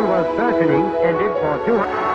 round was 13 innings, ended for 200.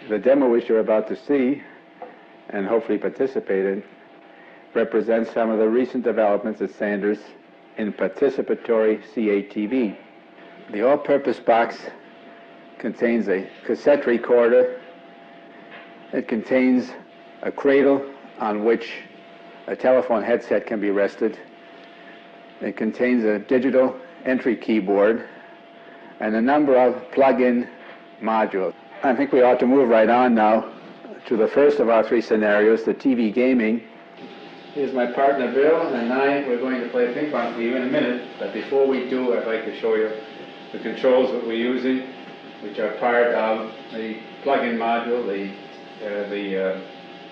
The demo which you're about to see and hopefully participate in represents some of the recent developments at Sanders in participatory CATV. The all-purpose box contains a cassette recorder. It contains a cradle on which a telephone headset can be rested. It contains a digital entry keyboard and a number of plug-in modules. I think we ought to move right on now to the first of our three scenarios, the TV gaming. Here's my partner Bill, and we're going to play ping pong for you in a minute, but before we do, I'd like to show you the controls that we're using, which are part of the plug-in module, the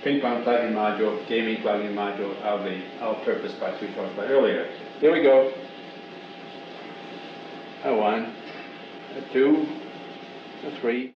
ping pong plug-in module, gaming plug-in module of the all-purpose box we talked about earlier. Here we go. A 1, a 2, a 3.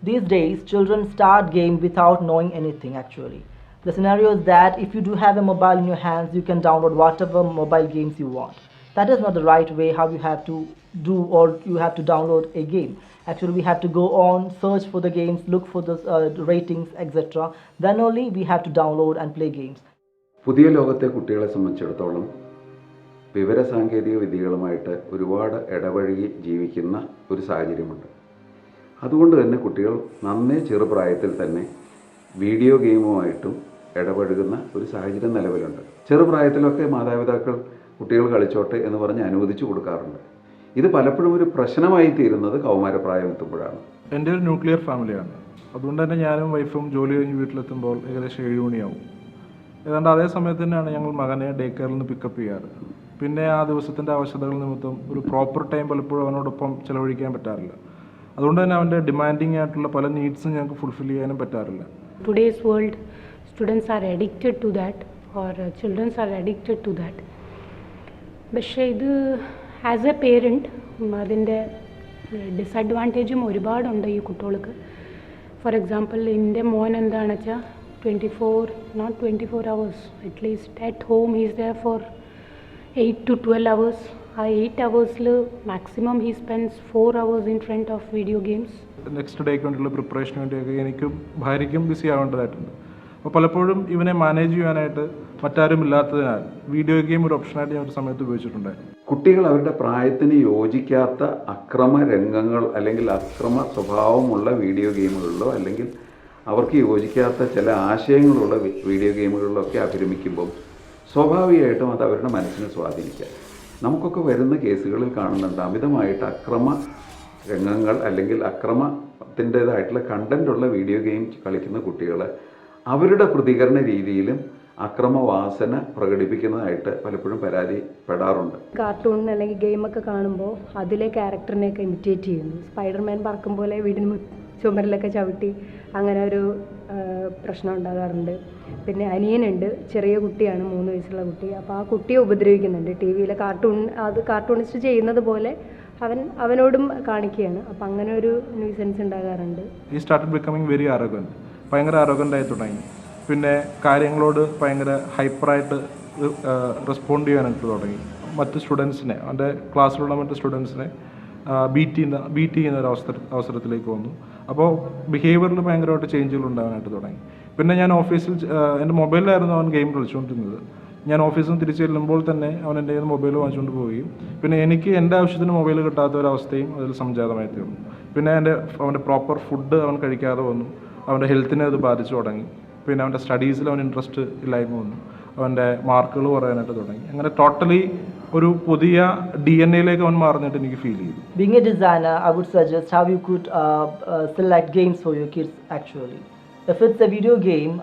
These days, children start game without knowing anything actually. The scenario is that if you do have a mobile in your hands, you can download whatever mobile games you want. That is not the right way how you have to do or you have to download a game. Actually, we have to go on, search for the games, look for the ratings, etc. Then only we have to download and play games. പുതിയ ലോകത്തെ കുട്ടികളെ സംബന്ധിച്ചിടത്തോളം വിവരസാങ്കേതിക വിദ്യകളുമായിട്ട് ഒരുപാട് ഇടപഴകി ജീവിക്കുന്ന ഒരു സാഹചര്യമുണ്ട്. അതുകൊണ്ട് തന്നെ കുട്ടികൾ നന്നേ ചെറുപ്രായത്തിൽ തന്നെ വീഡിയോ ഗെയിമുമായിട്ടും ഇടപഴകുന്ന ഒരു സാഹചര്യം നിലവിലുണ്ട്. ചെറുപ്രായത്തിലൊക്കെ മാതാപിതാക്കൾ കുട്ടികൾ കളിച്ചോട്ടെ എന്ന് പറഞ്ഞ് അനുവദിച്ചു കൊടുക്കാറുണ്ട്. ഇത് പലപ്പോഴും ഒരു പ്രശ്നമായി തീരുന്നത് കൗമാരപ്രായം എത്തുമ്പോഴാണ്. എൻ്റെ ഒരു ന്യൂക്ലിയർ ഫാമിലിയാണ്. അതുകൊണ്ട് തന്നെ ഞാനും വൈഫും ജോലി കഴിഞ്ഞ് വീട്ടിലെത്തുമ്പോൾ ഏകദേശം 7 മണിയാവും. ഏതാണ്ട് അതേ സമയത്ത് തന്നെയാണ് ഞങ്ങൾ മകനെ ഡേ കെയറിൽ നിന്ന് പിക്കപ്പ് ചെയ്യാറ്. പിന്നെ ആ ദിവസത്തിൻ്റെ ആവശ്യകതകൾ നിമിത്തം ഒരു പ്രോപ്പർ ടൈം പലപ്പോഴും അവനോടൊപ്പം ചിലവഴിക്കാൻ പറ്റാറില്ല. അതുകൊണ്ട് തന്നെ അവൻ്റെ ഡിമാൻഡിങ് ആയിട്ടുള്ള പല നീഡ്സും ഞങ്ങൾക്ക് ഫുൾഫിൽ ചെയ്യാനും പറ്റാറില്ല. Today's world, students are addicted to that or children are addicted to that. പക്ഷേ ഇത് ആസ് എ പേരൻറ്റ് അതിൻ്റെ ഡിസഡ്വാൻറ്റേജും ഒരുപാടുണ്ട് ഈ കുട്ടികൾക്ക്. ഫോർ എക്സാമ്പിൾ എൻ്റെ മോൻ എന്താണെന്ന് വെച്ചാൽ 24, not 24 hours, at least at home he's there for 8 to 12 hours. ആ 8 hours maximum he spends 4 hours in front of video games. Next ഡേക്ക് വേണ്ടിയുള്ള പ്രിപ്പറേഷന് വേണ്ടിയൊക്കെ എനിക്കും ഭാര്യയ്ക്കും ബിസി ആവേണ്ടതായിട്ടുണ്ട്. അപ്പോൾ പലപ്പോഴും ഇവനെ മാനേജ് ചെയ്യാനായിട്ട് മറ്റാരും ഇല്ലാത്തതിനാൽ വീഡിയോ ഗെയിം ഒരു ഓപ്ഷനായിട്ട് ഞാൻ ഒരു സമയത്ത് ഉപയോഗിച്ചിട്ടുണ്ടായിരുന്നു. കുട്ടികൾ അവരുടെ പ്രായത്തിന് യോജിക്കാത്ത അക്രമ രംഗങ്ങൾ അല്ലെങ്കിൽ അക്രമ സ്വഭാവമുള്ള വീഡിയോ ഗെയിമുകളിലോ അല്ലെങ്കിൽ അവർക്ക് യോജിക്കാത്ത ചില ആശയങ്ങളുള്ള വീഡിയോ ഗെയിമുകളിലൊക്കെ അഭിരമിക്കുമ്പം സ്വാഭാവികമായിട്ടും അത് അവരുടെ മനസ്സിനെ സ്വാധീനിക്കുക. നമുക്കൊക്കെ വരുന്ന കേസുകളിൽ കാണുന്നുണ്ട് അമിതമായിട്ട് അക്രമ രംഗങ്ങൾ അല്ലെങ്കിൽ അക്രമത്തിൻ്റേതായിട്ടുള്ള കണ്ടൻ്റുള്ള വീഡിയോ ഗെയിം കളിക്കുന്ന കുട്ടികൾ അവരുടെ പ്രതികരണ രീതിയിലും അക്രമവാസന പ്രകടിപ്പിക്കുന്നതായിട്ട് പലപ്പോഴും പരാതിപ്പെടാറുണ്ട്. കാർട്ടൂൺ അല്ലെങ്കിൽ ഗെയിമൊക്കെ കാണുമ്പോൾ അതിലെ ക്യാരക്ടറിനെയൊക്കെ ഇമിറ്റേറ്റ് ചെയ്യുന്നു. സ്പൈഡർമാൻ പറക്കും പോലെ വീടിന് ചുമരിലൊക്കെ ചവിട്ടി അങ്ങനെ ഒരു പ്രശ്നം ഉണ്ടാകാറുണ്ട്. പിന്നെ അനിയനുണ്ട്, ചെറിയ കുട്ടിയാണ്, 3 വയസ്സുള്ള കുട്ടി. അപ്പോൾ ആ കുട്ടിയെ ഉപദ്രവിക്കുന്നുണ്ട്. ടി വിയിലെ കാർട്ടൂണിസ്റ്റ് ചെയ്യുന്നത് പോലെ അവനോടും കാണിക്കുകയാണ്. അപ്പം അങ്ങനെ ഒരു ന്യൂസൻസ് ഉണ്ടാകാറുണ്ട്. ഈ സ്റ്റാർട്ടഡ് ബിക്കമിങ് വെരി അറോഗൻറ്റ്, ഭയങ്കര അറോഗൻ്റായി തുടങ്ങി. പിന്നെ കാര്യങ്ങളോട് ഭയങ്കര ഹൈപ്പറായിട്ട് റെസ്പോണ്ട് ചെയ്യാനായിട്ട് തുടങ്ങി. മറ്റ് സ്റ്റുഡൻസിനെ, അവൻ്റെ ക്ലാസ്സിലുള്ള മറ്റ് സ്റ്റുഡൻസിനെ ബീറ്റ് ചെയ്യുന്ന ഒരു അവസരത്തിലേക്ക് വന്നു. അപ്പോൾ ബിഹേവിയറിൽ ഭയങ്കരമായിട്ട് ചേഞ്ചുകൾ ഉണ്ടാകാനായിട്ട് തുടങ്ങി. പിന്നെ ഞാൻ ഓഫീസിൽ എൻ്റെ മൊബൈലിലായിരുന്നു അവൻ ഗെയിം കളിച്ചുകൊണ്ടിരുന്നത്. ഞാൻ ഓഫീസിൽ നിന്ന് തിരിച്ച് ചെല്ലുമ്പോൾ തന്നെ അവൻ എൻ്റെ കയ്യിൽ നിന്ന് മൊബൈൽ വാങ്ങിച്ചുകൊണ്ട് പോവുകയും പിന്നെ എനിക്ക് എൻ്റെ ആവശ്യത്തിന് മൊബൈൽ കിട്ടാത്ത ഒരവസ്ഥയും അതിൽ സംജാതമായി തീർന്നു. പിന്നെ അവൻ്റെ പ്രോപ്പർ ഫുഡ് അവൻ കഴിക്കാതെ വന്നു. അവൻ്റെ ഹെൽത്തിനെ അത് ബാധിച്ചു തുടങ്ങി. പിന്നെ അവൻ്റെ സ്റ്റഡീസിൽ അവൻ ഇൻട്രസ്റ്റ് ഇല്ലായ്മ വന്നു. അവൻ്റെ മാർക്കുകൾ കുറയാനായിട്ട് തുടങ്ങി. അങ്ങനെ ടോട്ടലി ഒരു പുതിയ DNA-യിലേക്ക് അവൻ മാറുന്നതായിട്ട് എനിക്ക് ഫീൽ ചെയ്തു. Being a designer, I would suggest how you could select games for your kids actually. If it's a video game,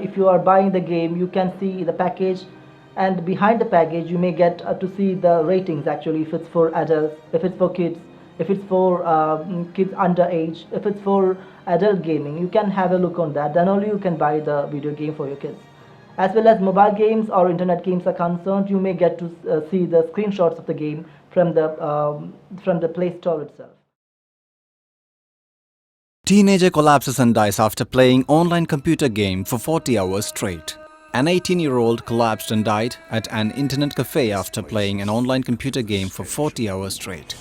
if you are buying the game, you can see the package, and behind the package you may get to see the ratings actually, if it's for adults, if it's for kids, if it's for kids under age, if it's for adult gaming. You can have a look on that, then only you can buy the video game for your kids. As well as mobile games or internet games are concerned, you may get to see the screenshots of the game from the Play Store itself. Teenager collapses and dies after playing online computer game for 40 hours straight. An 18-year-old collapsed and died at an internet cafe after playing an online computer game for 40 hours straight.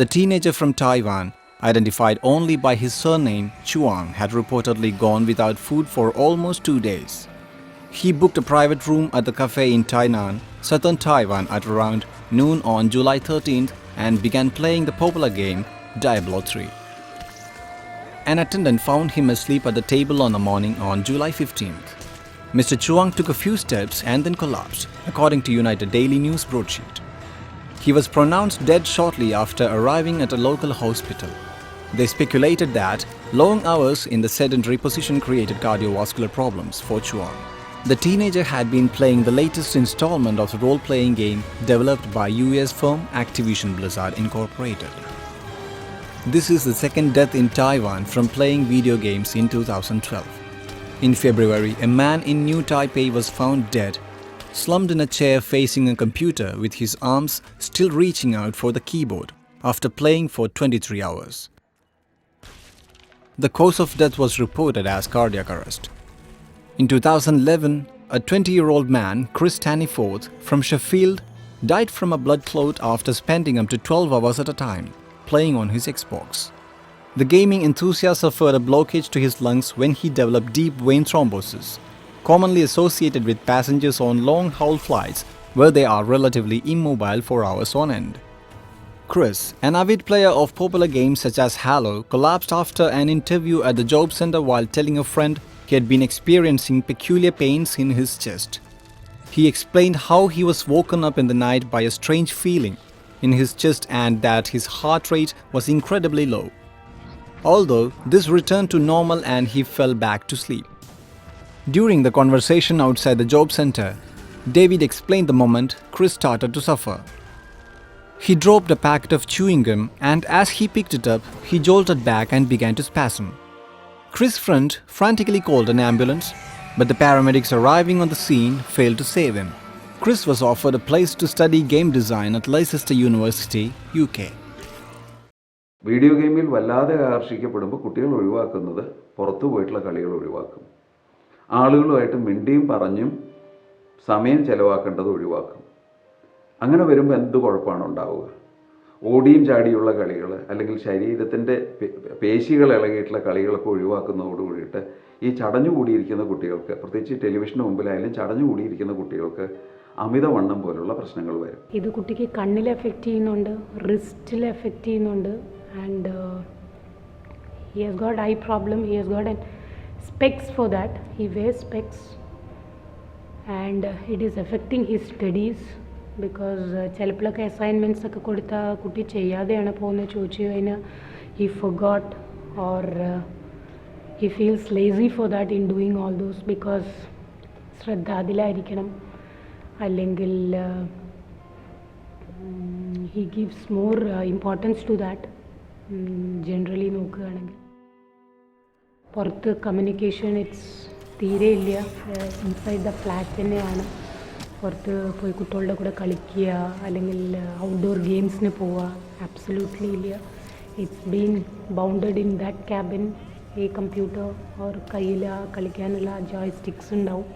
The teenager from Taiwan, identified only by his surname Chuang, had reportedly gone without food for almost 2 days. He booked a private room at the cafe in Tainan, southern Taiwan at around noon on July 13th and began playing the popular game Diablo 3. An attendant found him asleep at the table on the morning on July 15th. Mr. Chuang took a few steps and then collapsed, according to United Daily News broadsheet. He was pronounced dead shortly after arriving at a local hospital. They speculated that long hours in the sedentary position created cardiovascular problems for Chuang. The teenager had been playing the latest installment of the role-playing game developed by US firm Activision Blizzard Incorporated. This is the second death in Taiwan from playing video games in 2012. In February, a man in New Taipei was found dead, slumped in a chair facing a computer with his arms still reaching out for the keyboard after playing for 23 hours. The cause of death was reported as cardiac arrest. In 2011, a 20-year-old man, Chris Staniforth, from Sheffield, died from a blood clot after spending up to 12 hours at a time playing on his Xbox. The gaming enthusiast suffered a blockage to his lungs when he developed deep vein thrombosis, commonly associated with passengers on long-haul flights where they are relatively immobile for hours on end. Chris, an avid player of popular games such as Halo, collapsed after an interview at the job center while telling a friend he had been experiencing peculiar pains in his chest. He explained how he was woken up in the night by a strange feeling in his chest and that his heart rate was incredibly low. Although this returned to normal and he fell back to sleep. During the conversation outside the job center, David explained the moment Chris started to suffer. He dropped a packet of chewing gum and as he picked it up, he jolted back and began to spasm. Chris' friend frantically called an ambulance, but the paramedics arriving on the scene failed to save him. Chris was offered a place to study game design at Leicester University, UK. Video ഗെയിമിൽ വല്ലാതെ ആകർഷിക്കപ്പെടുമ്പോൾ കുട്ടികൾ ഒഴിവാക്കുന്നത് പുറത്തു പോയിട്ടുള്ള കളികൾ ഒഴിവാക്കും. ആളുകളുമായിട്ട് മിണ്ടിയും പറഞ്ഞും സമയം ചെലവാക്കേണ്ടത് ഒഴിവാക്കും. അങ്ങനെ വരുമ്പോൾ എന്ത് കുഴപ്പമാണ് ഉണ്ടാവുക? ഓടിയും ചാടിയുള്ള കളികൾ അല്ലെങ്കിൽ ശരീരത്തിൻ്റെ പേശികൾ ഇളകിയിട്ടുള്ള കളികളൊക്കെ ഒഴിവാക്കുന്നതോട് കൂടിയിട്ട് ഈ ചടഞ്ഞു കൂടിയിരിക്കുന്ന കുട്ടികൾക്ക്, പ്രത്യേകിച്ച് ടെലിവിഷന് മുമ്പിലായാലും ചടഞ്ഞു കൂടിയിരിക്കുന്ന കുട്ടികൾക്ക് അമിതവണ്ണം പോലുള്ള പ്രശ്നങ്ങൾ വരും. ഇത് കുട്ടിക്ക് കണ്ണിൽ എഫക്റ്റ് ചെയ്യുന്നുണ്ട്, റിസ്റ്റിൽ എഫക്റ്റ് ചെയ്യുന്നുണ്ട്, and he has got eye problem, he has got an specs for that, he wears specs, and it is affecting his studies because ചിലപ്പോഴൊക്കെ അസൈൻമെൻറ്റ്സ് ഒക്കെ കൊടുത്താൽ കുട്ടി ചെയ്യാതെയാണ് പോകുന്നത് ചോദിച്ചു കഴിഞ്ഞാൽ he forgot or he feels lazy for that in doing all those because ശ്രദ്ധ അതിലായിരിക്കണം, അല്ലെങ്കിൽ he gives more importance to that. Generally നോക്കുകയാണെങ്കിൽ പുറത്ത് കമ്മ്യൂണിക്കേഷൻ തീരെ ഇല്ല, ഇൻസൈഡ് ദ ഫ്ലാറ്റ് തന്നെയാണ്. പുറത്ത് പോയി കുട്ടികളുടെ കൂടെ കളിക്കുക അല്ലെങ്കിൽ ഔട്ട്ഡോർ ഗെയിംസിന് പോവുക ആബ്സല്യൂട്ട്ലി ഇല്ല. It's been bounded in that cabin. ഈ കമ്പ്യൂട്ടർ ഓർ കയ്യിൽ കളിക്കാനുള്ള ജോയ് സ്റ്റിക്സ് ഉണ്ടാവും.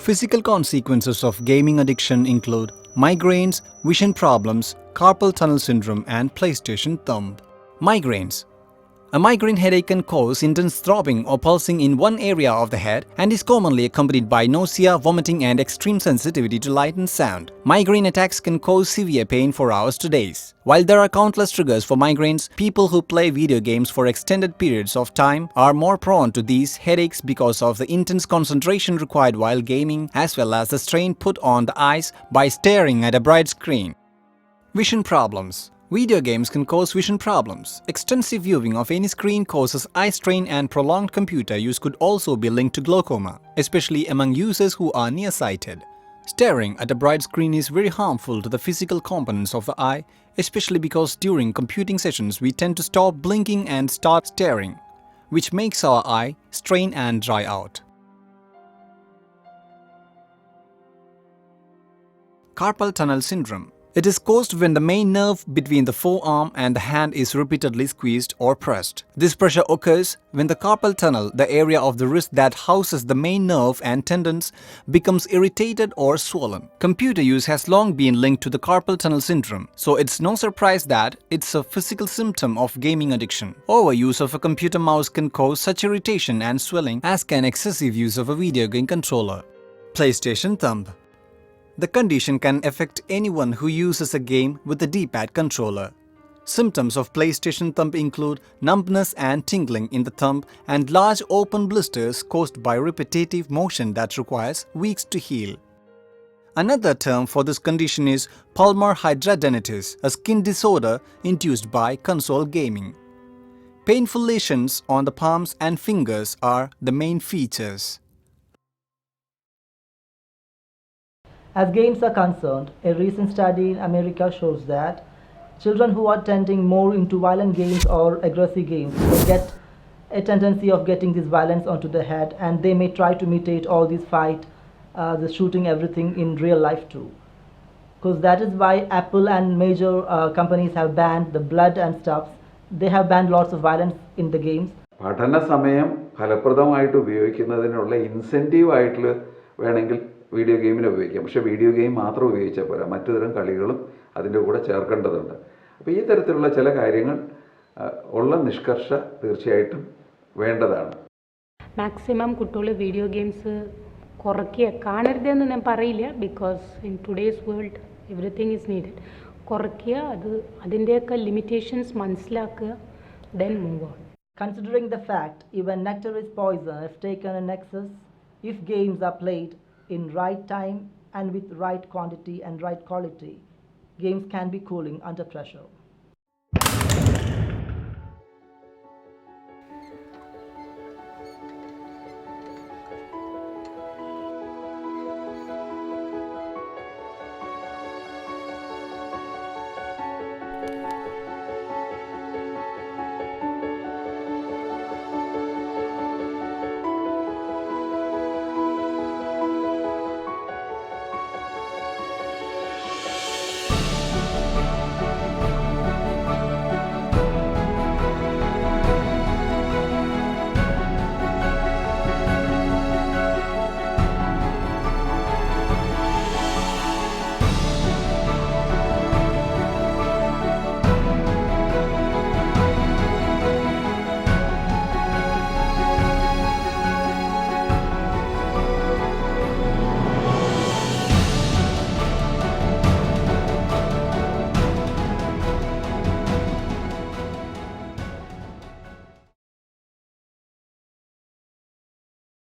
Physical consequences of gaming addiction include migraines, vision problems, carpal tunnel syndrome, and PlayStation thumb. Migraines. A migraine headache can cause intense throbbing or pulsing in one area of the head and is commonly accompanied by nausea, vomiting, and extreme sensitivity to light and sound. Migraine attacks can cause severe pain for hours to days. While there are countless triggers for migraines, people who play video games for extended periods of time are more prone to these headaches because of the intense concentration required while gaming, as well as the strain put on the eyes by staring at a bright screen. Vision problems. Video games can cause vision problems. Extensive viewing of any screen causes eye strain, and prolonged computer use could also be linked to glaucoma, especially among users who are nearsighted. Staring at a bright screen is very harmful to the physical components of the eye, especially because during computing sessions we tend to stop blinking and start staring, which makes our eye strain and dry out. Carpal tunnel syndrome. It is caused when the main nerve between the forearm and the hand is repeatedly squeezed or pressed. This pressure occurs when the carpal tunnel, the area of the wrist that houses the main nerve and tendons, becomes irritated or swollen. Computer use has long been linked to the carpal tunnel syndrome, so it's no surprise that it's a physical symptom of gaming addiction. Overuse of a computer mouse can cause such irritation and swelling as can excessive use of a video game controller. PlayStation thumb. The condition can affect anyone who uses a game with a D-pad controller. Symptoms of PlayStation thumb include numbness and tingling in the thumb and large open blisters caused by repetitive motion that requires weeks to heal. Another term for this condition is palmar hydradenitis, a skin disorder induced by console gaming. Painful lesions on the palms and fingers are the main features. As games are concerned, a recent study in America shows that children who are tending more into violent games or aggressive games will get a tendency of getting this violence onto their head, and they may try to imitate all these fight, the shooting, everything in real life too. Because that is why Apple and major companies have banned the blood and stuff. They have banned lots of violence in the games. പഠന സമയം ഫലപ്രദമായിട്ട് ഉപയോഗിക്കുന്നതിനുള്ള incentive ആയിട്ട് വേണമെങ്കിൽ video ഗെയിമിനെ ഉപയോഗിക്കാം. പക്ഷേ video game മാത്രം ഉപയോഗിച്ചാൽ പോരാ, മറ്റു തരം കളികളും അതിൻ്റെ കൂടെ ചേർക്കേണ്ടതുണ്ട്. അപ്പോൾ ഈ തരത്തിലുള്ള ചില കാര്യങ്ങൾ ഉള്ള നിഷ്കർഷ തീർച്ചയായിട്ടും വേണ്ടതാണ്. മാക്സിമം കുട്ടികൾ വീഡിയോ ഗെയിംസ് കുറയ്ക്കുക, കാണരുതെന്ന് ഞാൻ പറയില്ല, because in today's world everything is needed. കുറയ്ക്കുക, അതിൻ്റെയൊക്കെ ലിമിറ്റേഷൻസ് മനസ്സിലാക്കുക, then move on. Considering the fact even nectar is poison if taken in excess, if games are played in right time and with right quantity and right quality, games can be cooling under pressure.